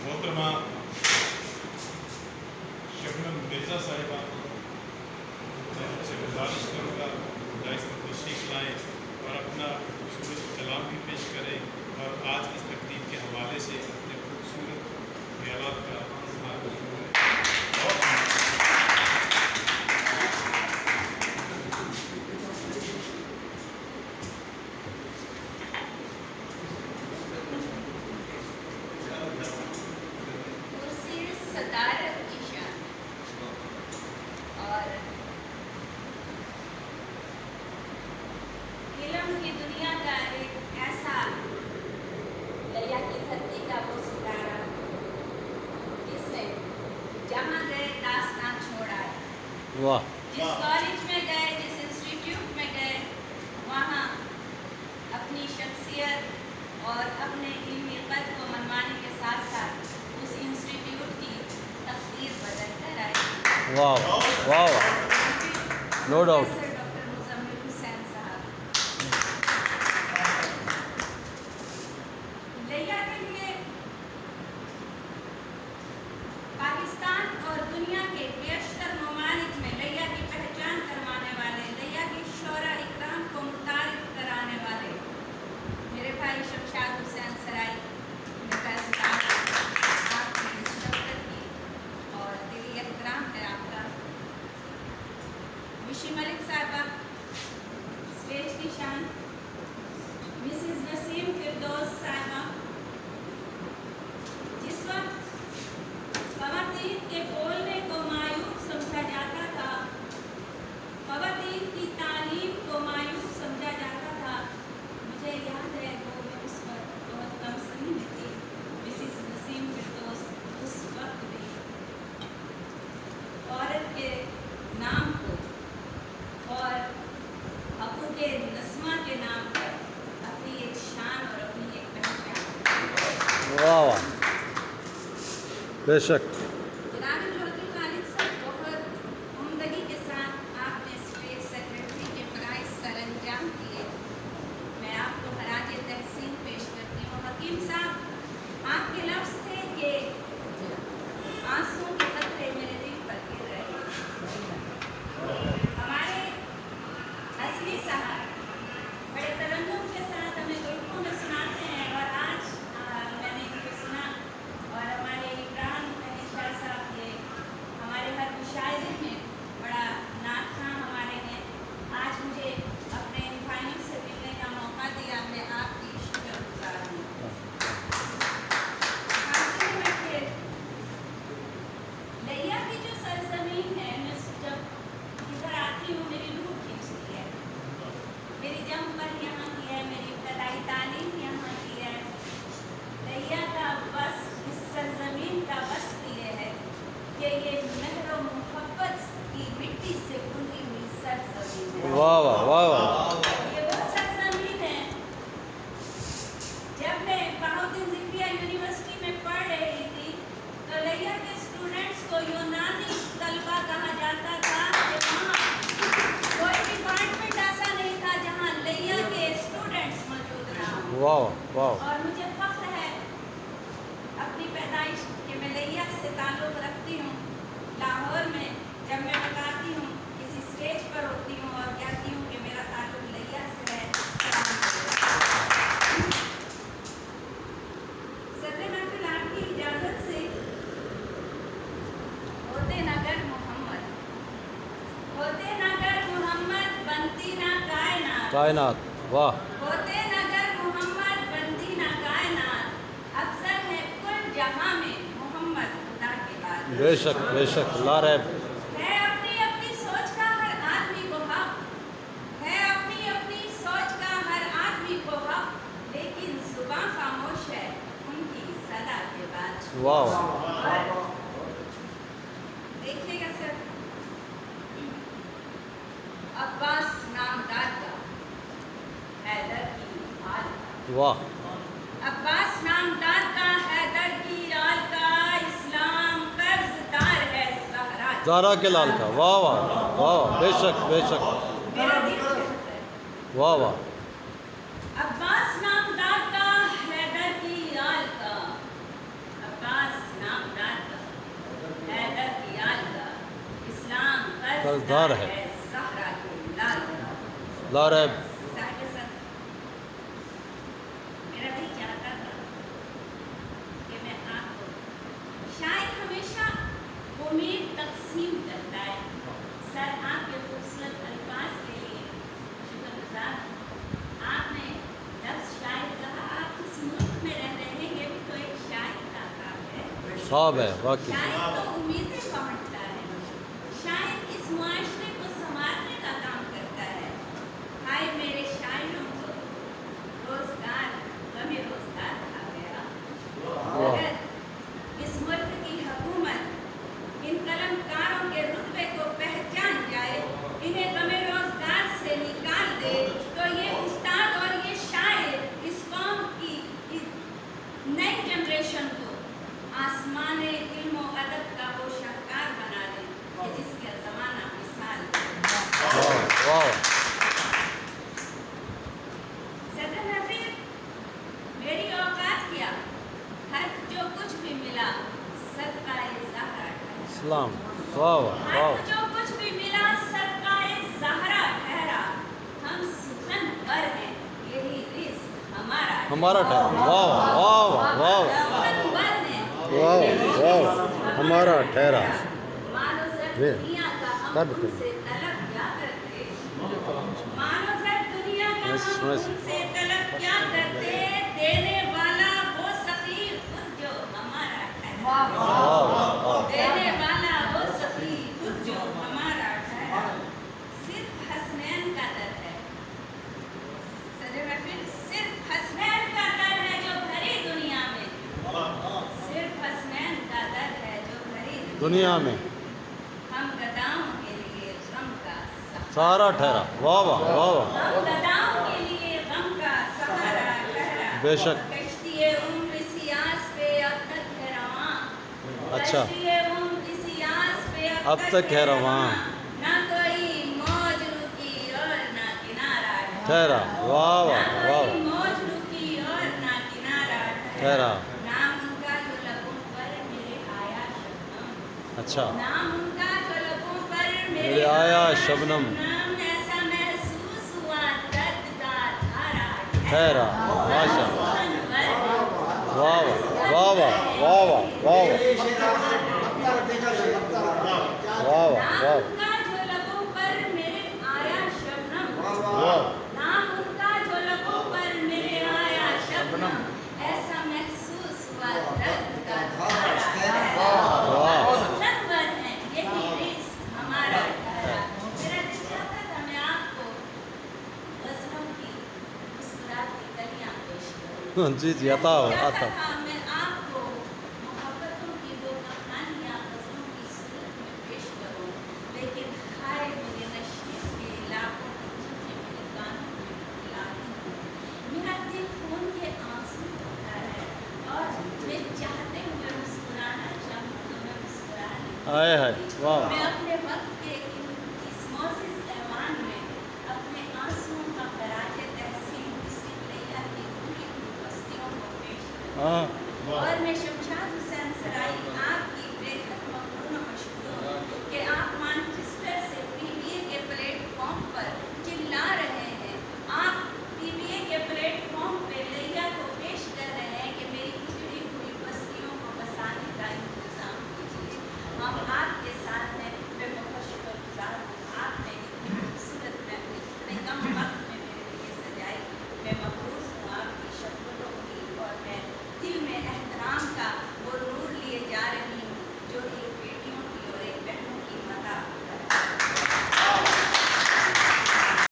محترمہ شبنم مرزا صاحبہ، میں ان سے گزارش کروں گا ڈائس پر تشریف لائیں اور اپنا خوبصورت کلام بھی پیش کریں اور آج اس تقریب کے حوالے سے اپنے خوبصورت خیالات کا اظہار کریں۔ صدارت کی شان اور علم کی دنیا کا ایک ایسا دریا کی دھرتی کا وہ ستارہ جس نے جہاں گئے داستان چھوڑ آئے۔ واہ، جس کالج میں گئے، جس انسٹیٹیوٹ میں گئے، وہاں اپنی شخصیت اور اپنے علمی قد کو منوانے کے ساتھ ساتھ اس انسٹیٹیوٹ کی تقدیر بدل کر آئی۔ واہ واہ، نو ڈاؤٹ۔ ڈاکٹر مزمل حسین صاحب لیا کے لیے پاکستان اور دنیا کے بیشتر ممالک میں لیا کی پہچان کروانے والے، لیا کی شعراء اکرام کو متعارف کرانے والے میرے بھائی شمشاد حسین سرائی نے فیصلہ آپ کی اس شفقت کی اور دلی احترام ہے آپ کا۔ مشی ملک صاحبہ اسٹیج کی شان، مسز نسیم فردوس صاحبہ، جس وقت خواتین کے بولنے کو معیوب سمجھا جاتا تھا، خواتین کی تعلیم کو معیوب سمجھا جاتا تھا، مجھے یاد ہے وہ میں اس وقت بہت کم سنی میں تھی، مسز نسیم فردوس اس وقت بھی عورت کے نام کو اور حقوق نسمہ کے نام پر اپنی ایک شان اور اپنی ایک پہچان۔ واہ واہ، بے شک۔ جناب چودھری خالد صاحب، بہت عمدگی کے ساتھ آپ نے اسٹیٹ سیکرٹری کے فرائض سر انجام کیے، میں آپ کو خراج تحسین پیش کرتی ہوں۔ حکیم صاحب، آپ کے لفظ تھے کہ آنسوں کے قطرے میرے دل پر گر رہے۔ ہمارے اصلی صاحب بڑے ترنم کے ساتھ ہمیں گلوکوں میں سناتے ہیں اور آج میں نے ان کو سنا، اور ہمارے عمران شاہ صاحب یہ ہمارے ہر مشاعرے میں بڑا نعت خواں ہمارے ہیں۔ آج مجھے اپنے ان بھائیوں سے ملنے کا موقع دیا، میں آپ کی شکر گزار ہوں۔ آخر میں پھر لیا کی جو سرزمین ہے، میں جب ادھر آتی ہوں میری روح کھینچتی ہے۔ میری جم پر یہاں کی ہے، میری ابتدائی تعلیم یہاں کی ہے۔ لیا کا بس، اس سرزمین کا بس یہ ہے کہ یہ مہر و محبت کی مٹی سے بنی ہوئی سرزمین ہے۔ واہ واہ واہ واہ، یہ وہ سرزمین ہے۔ جب میں بہاؤالدین ذکریہ یونیورسٹی میں پڑھ رہی تھی تو لیا کے اسٹوڈنٹس کو یونانی طلبہ کہا جاتا تھا کہ وہاں کوئی ڈپارٹمنٹ ایسا نہیں تھا جہاں لیا کے اسٹوڈنٹس موجود نہ ہوں۔ واہ واہ، اور مجھے فخر ہے اپنی پیدائش کہ میں لیا سے تعلق رکھتی ہوں۔ لاہور میں جب میں بتاتی ہوں، کسی اسٹیج پر ہوتی ہوں اور کہتی ہوں کہ میرا تعلق لیا سے ہے، صدر محفل آپ کی اجازت سے ہوتے نگر محمد، ہوتے نگر محمد بنتی نہ کائنات، کائنات، واہ، ہوتے نگر محمد بنتی نہ کائنات، افضل ہے کل جہاں میں محمد خدا کے بعد۔ بے شک بے شک، لا ریب۔ ہے اپنی اپنی سوچ کا ہر آدمی کو حق، ہے اپنی اپنی سوچ کا ہر آدمی کو حق، لیکن زباں خاموش ہے ان کی صدا کے بعد۔ واہ واہ، اور دیکھیے گا سر، عباس نامدار کا حیدر کی آل کا، واہ، عباس نامدار کا حیدر کی آل کا، اسلام قرض دار ہے زہرا کی۔ زہرا کے لال کا، واہ واہ واہ، بے شک بے شک، میرا دل چاہتا ہے واہ واہ، عباس نامدار کا حیدر کی آل کا، عباس دار ہے زہرا کے لال لا ریب میرا دل چاہتا تھا کہ میں آپ کو شاید ہمیشہ امید تقسیم کرتا ہے سر آپ کے خوبصورت الفاظ کے لیے شکر گزار آپ نے لفظ شاید کہا آپ جس ملک میں رہ رہے ہیں یہ بھی تو ایک شاید کا کام ہے خواب ہے واقعی شاید تو امیدیں پہنچتا ہے شاید اس معاشرے کو سنوارنے کا کام کرتا ہے ہائے میرے شاعروں کو روزگار غمی روزگار کھا گیا اگر اس ملک کی حکومت ان قلم کاروں کے رتبے کو پہچان جائے انہیں غمی روزگار سے نکال دے تو یہ استاد اور یہ شاعر اس قوم کی نئی جنریشن کو آسمان علم و ادب کا وہ شاہکار بنا دے کہ جس کا زمانہ مثال واہ واہ صدر نفیر میری اوقات کیا حرف جو کچھ بھی ملا صدقہ زہرا ٹھہرا اسلام واہ واہ واہ حرف جو کچھ بھی ملا صدقہ زہرا ٹھہرا ہم سخن پر ہیں یہی رزق ہمارا ٹائم واہ واہ واہ سخن پر ہیں واہ واہ ہمارا ٹھہرا مانو زر یہ دنیا کا ہم کب ان سے طلب کیا کرتے مانو زر دنیا کا بس، ہم بس۔ ان سے طلب کیا کرتے دینے والا وہ سفیر خود جو ہمارا ٹھہرا واہ واہ دینے والا وہ سفیر خود جو ہمارا ٹھہرا صرف حسنین کا در ہے صدر محفل صرف حسنین کا در ہے جو بھری دنیا میں صرف حسنین کا در ہے جو بھری دنیا میں ہم گداؤں کے لیے غم کا سہارا سارا ٹھہرا واہ واہ واہ واہ ہم گداؤں کے لیے غم کا سہارا ٹھہرا بے شک کشتی عمر سیاس پہ اب تک ہے رواں اچھا کشتی عمر سیاس پہ اب تک ہے رواں نہ کوئی موج رکی اور نہ کنارہ ٹھہرا واہ نہ واہ کوئی واہ موج رکی اور نہ کنارہ ٹھہرا نام ان کا جو لبوں پر میرے آیا شبنم اچھا نام ان کا جو لبوں پر میرے آیا شبنم ایسا محسوس ہوا درد کا دھارا ٹھہرا ماشاء اللہ واہ واہ واہ واہ واہ واہ واہ واہ واہ واہ نام ان کا جو لبوں پر میرے آیا شبنم واہ نام ان کا جو لبوں پر میرے آیا شبنم ایسا محسوس ہوا درد کا دھارا واہ شنور ہے یہی رزق ہمارا ٹھہرا میرا دل چاہتا تھا میں آپ کو غزلوں کی مسکراتی کلیاں پیش کروں جی جی عطا ہو چاہتا عطا تھا میں آپ کو محبتوں کی وہ کہانیاں غزلوں کی صورت میں پیش کروں لیکن ہائے میرے نشے کے لاکھوں کی چیزیں میرے کانوں میں لاتی ہوں میرا دل خون کے آنسو ہوتا ہے اور میں چاہتے ہوئے مسکرانا چاہوں تو میں مسکرا نہیں آئے ہے واہ میں اپنے وقت کے اس معزز ایوان میں اپنے آنسوؤں کا خراج تحسین اس لیا کی پوری بستیوں کو پیش کروں ہاں اور میں شمشاد حسین سرائی آپ کی بے حد مقبول و مشکور ہوں کہ آپ مانچسٹر سے پی بی اے کے پلیٹ فارم پر چلا رہے ہیں آپ پی بی اے کے پلیٹ فارم پہ لیا کو پیش کر رہے ہیں کہ میری اجڑی ہوئی بستیوں کو بسانے کا انتظام کیجیے ہم آپ